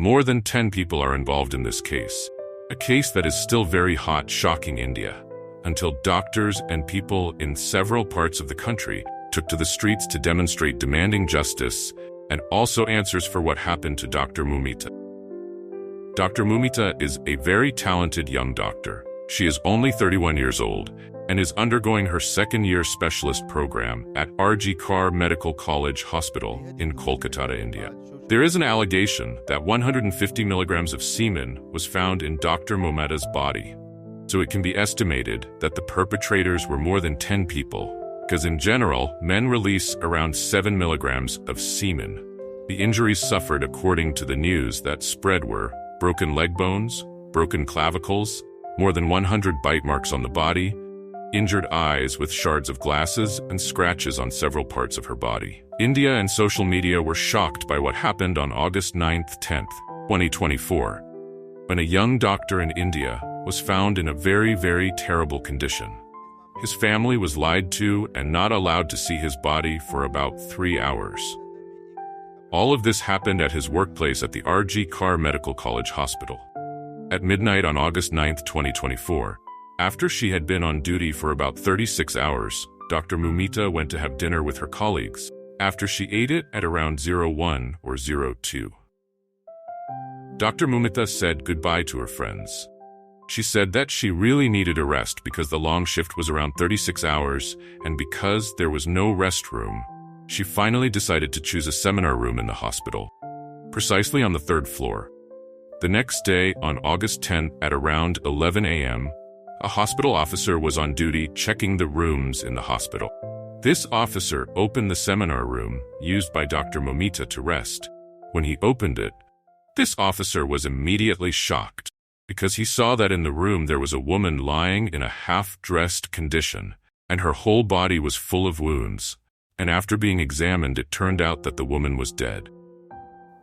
More than 10 people are involved in this case, a case that is still very hot, shocking India, until doctors and people in several parts of the country took to the streets to demonstrate demanding justice and also answers for what happened to Dr. Moumita. Dr. Moumita is a very talented young doctor. She is only 31 years old and is undergoing her second-year specialist program at RG Kar Medical College Hospital in Kolkata, India. There is an allegation that 150 milligrams of semen was found in Dr. Moumita's body, so it can be estimated that the perpetrators were more than 10 people, because in general, men release around 7 milligrams of semen. The injuries suffered according to the news that spread were broken leg bones, broken clavicles, more than 100 bite marks on the body, injured eyes with shards of glasses, and scratches on several parts of her body. India and social media were shocked by what happened on August 9th, 10th, 2024, when a young doctor in India was found in a very, very terrible condition. His family was lied to and not allowed to see his body for about 3 hours. All of this happened at his workplace at the RG Kar Medical College Hospital. At midnight on August 9th, 2024, after she had been on duty for about 36 hours, Dr. Moumita went to have dinner with her colleagues, after she ate it at around 01 or 02. Dr. Moumita said goodbye to her friends. She said that she really needed a rest because the long shift was around 36 hours, and because there was no restroom, she finally decided to choose a seminar room in the hospital, precisely on the 3rd floor. The next day, on August 10th at around 11 a.m., a hospital officer was on duty checking the rooms in the hospital. This officer opened the seminar room used by Dr. Moumita to rest. When he opened it, this officer was immediately shocked because he saw that in the room there was a woman lying in a half-dressed condition, and her whole body was full of wounds, and after being examined it turned out that the woman was dead.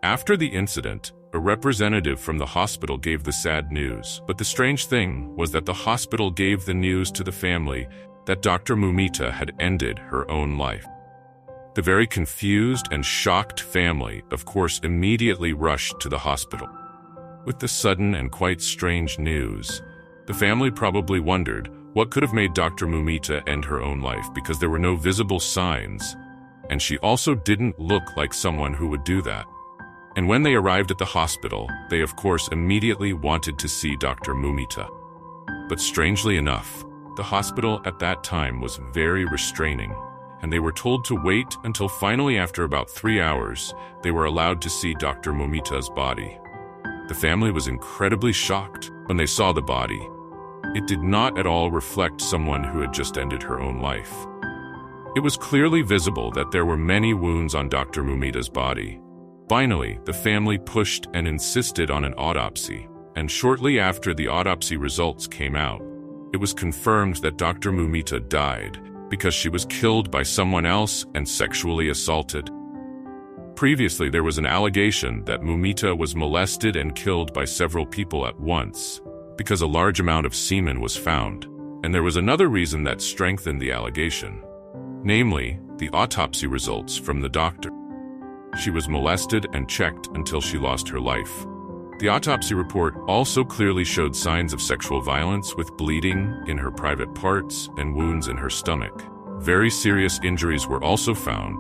After the incident, a representative from the hospital gave the sad news, but the strange thing was that the hospital gave the news to the family that Dr. Moumita had ended her own life. The very confused and shocked family, of course, immediately rushed to the hospital. With the sudden and quite strange news, the family probably wondered what could have made Dr. Moumita end her own life, because there were no visible signs, and she also didn't look like someone who would do that. And when they arrived at the hospital, they of course immediately wanted to see Dr. Moumita. But strangely enough, the hospital at that time was very restraining, and they were told to wait until finally, after about 3 hours, they were allowed to see Dr. Moumita's body. The family was incredibly shocked when they saw the body. It did not at all reflect someone who had just ended her own life. It was clearly visible that there were many wounds on Dr. Moumita's body. Finally, the family pushed and insisted on an autopsy, and shortly after the autopsy results came out, it was confirmed that Dr. Moumita died because she was killed by someone else and sexually assaulted. Previously, there was an allegation that Moumita was molested and killed by several people at once because a large amount of semen was found, and there was another reason that strengthened the allegation, namely, the autopsy results from the doctor. She was molested and checked until she lost her life. The autopsy report also clearly showed signs of sexual violence with bleeding in her private parts and wounds in her stomach. Very serious injuries were also found,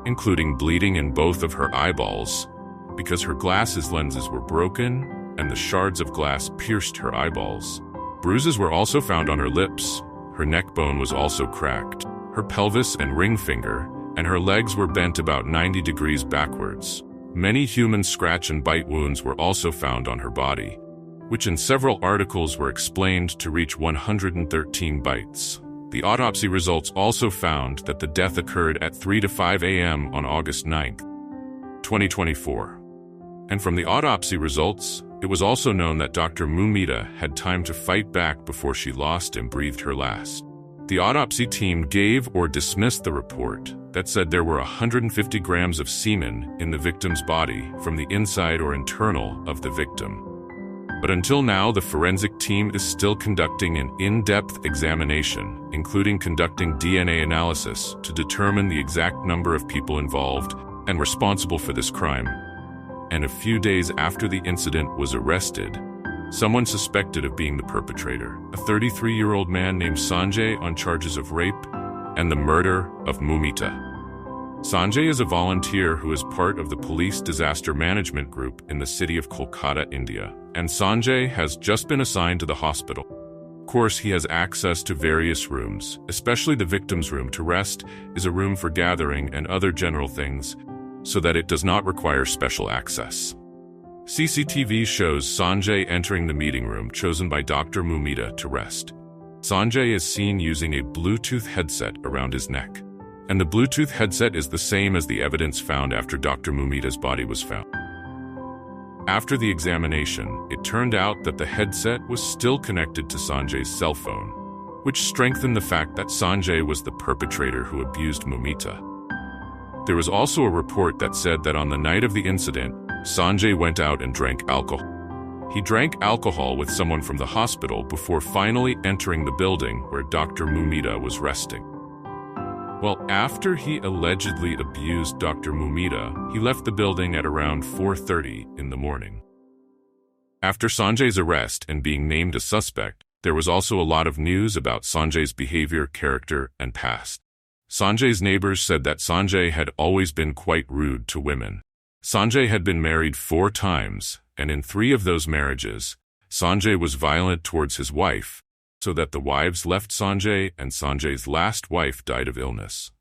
including bleeding in both of her eyeballs, because her glasses lenses were broken and the shards of glass pierced her eyeballs. Bruises were also found on her lips. Her neck bone was also cracked. Her pelvis and ring finger and her legs were bent about 90 degrees backwards. Many human scratch and bite wounds were also found on her body, which in several articles were explained to reach 113 bites. The autopsy results also found that the death occurred at 3 to 5 a.m. on August 9th, 2024. And from the autopsy results, it was also known that Dr. Moumita had time to fight back before she lost and breathed her last. The autopsy team gave or dismissed the report that said there were 150 grams of semen in the victim's body from the inside or internal of the victim. But until now, the forensic team is still conducting an in-depth examination, including conducting DNA analysis to determine the exact number of people involved and responsible for this crime. and a few days after the incident was arrested someone suspected of being the perpetrator, a 33-year-old man named Sanjay, on charges of rape and the murder of Moumita. Sanjay is a volunteer who is part of the police disaster management group in the city of Kolkata, India, and Sanjay has just been assigned to the hospital. Of course, he has access to various rooms, especially the victim's room. To rest is a room for gathering and other general things, so that it does not require special access. CCTV shows Sanjay entering the meeting room chosen by Dr. Moumita to rest. Sanjay is seen using a Bluetooth headset around his neck, and the Bluetooth headset is the same as the evidence found after Dr. Moumita's body was found. After the examination, it turned out that the headset was still connected to Sanjay's cell phone, which strengthened the fact that Sanjay was the perpetrator who abused Moumita. There was also a report that said that on the night of the incident, Sanjay went out and drank alcohol. He drank alcohol with someone from the hospital before finally entering the building where Dr. Moumita was resting. Well, after he allegedly abused Dr. Moumita, he left the building at around 4:30 in the morning. After Sanjay's arrest and being named a suspect, there was also a lot of news about Sanjay's behavior, character, and past. Sanjay's neighbors said that Sanjay had always been quite rude to women. Sanjay had been married 4 times, and in 3 of those marriages, Sanjay was violent towards his wife, so that the wives left Sanjay and Sanjay's last wife died of illness.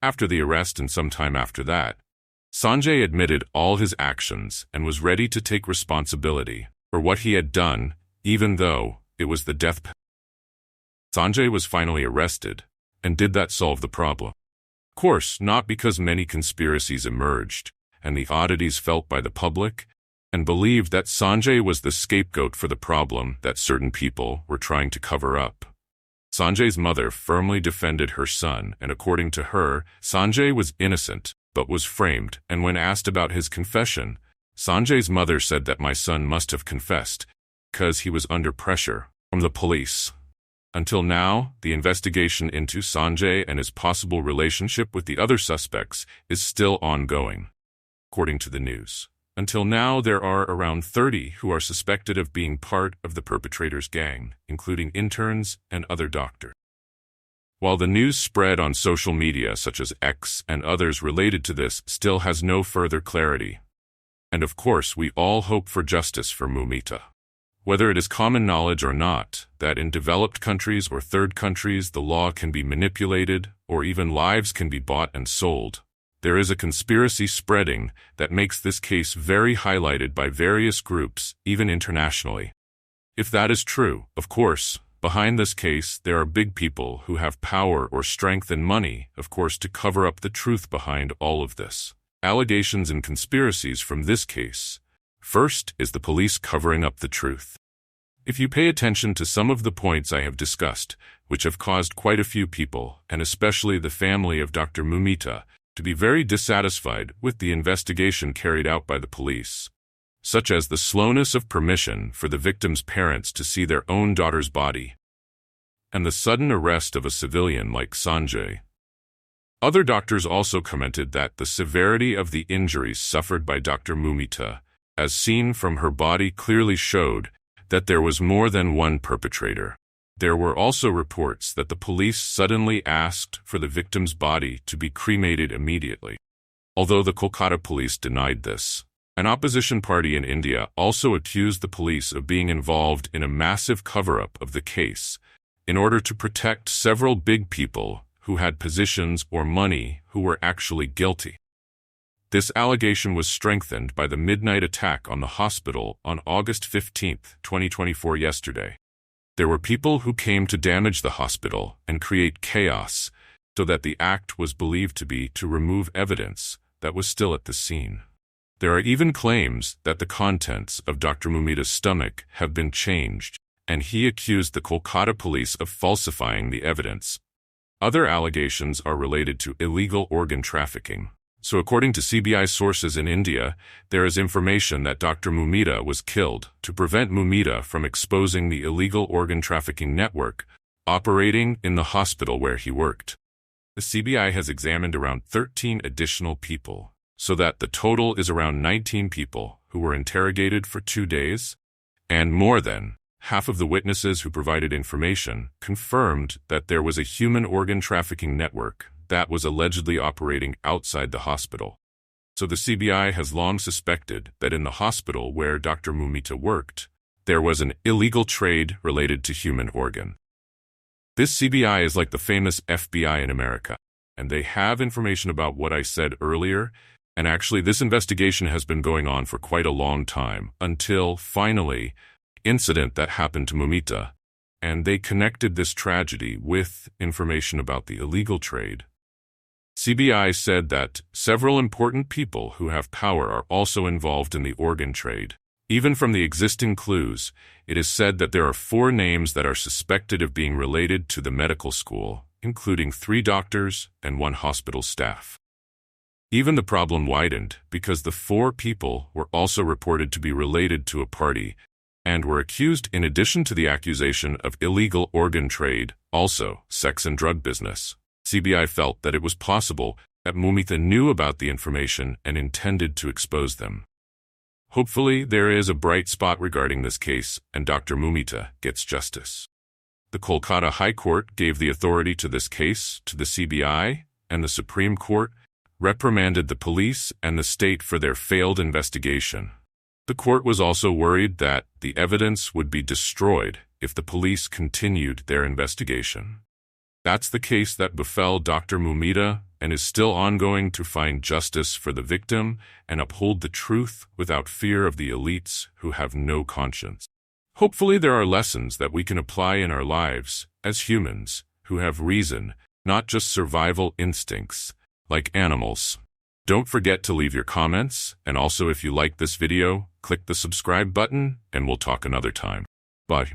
After the arrest and some time after that, Sanjay admitted all his actions and was ready to take responsibility for what he had done, even though it was the death penalty. Sanjay was finally arrested, and did that solve the problem? Of course, not, because many conspiracies emerged, and the oddities felt by the public, and believed that Sanjay was the scapegoat for the problem that certain people were trying to cover up. Sanjay's mother firmly defended her son, and according to her, Sanjay was innocent, but was framed, and when asked about his confession, Sanjay's mother said that my son must have confessed, because he was under pressure from the police. Until now, the investigation into Sanjay and his possible relationship with the other suspects is still ongoing. According to the news, until now there are around 30 who are suspected of being part of the perpetrator's gang, including interns and other doctors. While the news spread on social media such as X and others related to this still has no further clarity. And of course we all hope for justice for Moumita. Whether it is common knowledge or not, that in developed countries or third countries the law can be manipulated or even lives can be bought and sold, there is a conspiracy spreading that makes this case very highlighted by various groups, even internationally. If that is true, of course, behind this case there are big people who have power or strength and money, of course, to cover up the truth behind all of this. Allegations and conspiracies from this case. First is the police covering up the truth. If you pay attention to some of the points I have discussed, which have caused quite a few people, and especially the family of Dr. Moumita, to be very dissatisfied with the investigation carried out by the police, such as the slowness of permission for the victim's parents to see their own daughter's body, and the sudden arrest of a civilian like Sanjay. Other doctors also commented that the severity of the injuries suffered by Dr. Moumita, as seen from her body, clearly showed that there was more than one perpetrator. There were also reports that the police suddenly asked for the victim's body to be cremated immediately. Although the Kolkata police denied this, an opposition party in India also accused the police of being involved in a massive cover-up of the case in order to protect several big people who had positions or money who were actually guilty. This allegation was strengthened by the midnight attack on the hospital on August 15, 2024, yesterday. There were people who came to damage the hospital and create chaos, so that the act was believed to be to remove evidence that was still at the scene. There are even claims that the contents of Dr. Moumita's stomach have been changed, and he accused the Kolkata police of falsifying the evidence. Other allegations are related to illegal organ trafficking. So according to CBI sources in India, there is information that Dr. Moumita was killed to prevent Moumita from exposing the illegal organ trafficking network operating in the hospital where he worked. The CBI has examined around 13 additional people, so that the total is around 19 people who were interrogated for 2 days, and more than half of the witnesses who provided information confirmed that there was a human organ trafficking network that was allegedly operating outside the hospital. So the CBI has long suspected that in the hospital where Dr. Moumita worked, there was an illegal trade related to human organ. This CBI is like the famous FBI in America, and they have information about what I said earlier, and actually this investigation has been going on for quite a long time, until finally, incident that happened to Moumita, and they connected this tragedy with information about the illegal trade. CBI said that several important people who have power are also involved in the organ trade. Even from the existing clues, it is said that there are 4 names that are suspected of being related to the medical school, including 3 doctors and 1 hospital staff. Even the problem widened because the 4 people were also reported to be related to a party and were accused, in addition to the accusation of illegal organ trade, also sex and drug business. CBI felt that it was possible that Moumita knew about the information and intended to expose them. Hopefully, there is a bright spot regarding this case and Dr. Moumita gets justice. The Kolkata High Court gave the authority to this case to the CBI, and the Supreme Court reprimanded the police and the state for their failed investigation. The court was also worried that the evidence would be destroyed if the police continued their investigation. That's the case that befell Dr. Moumita and is still ongoing to find justice for the victim and uphold the truth without fear of the elites who have no conscience. Hopefully there are lessons that we can apply in our lives as humans who have reason, not just survival instincts, like animals. Don't forget to leave your comments, and also if you like this video, click the subscribe button, and we'll talk another time. Bye.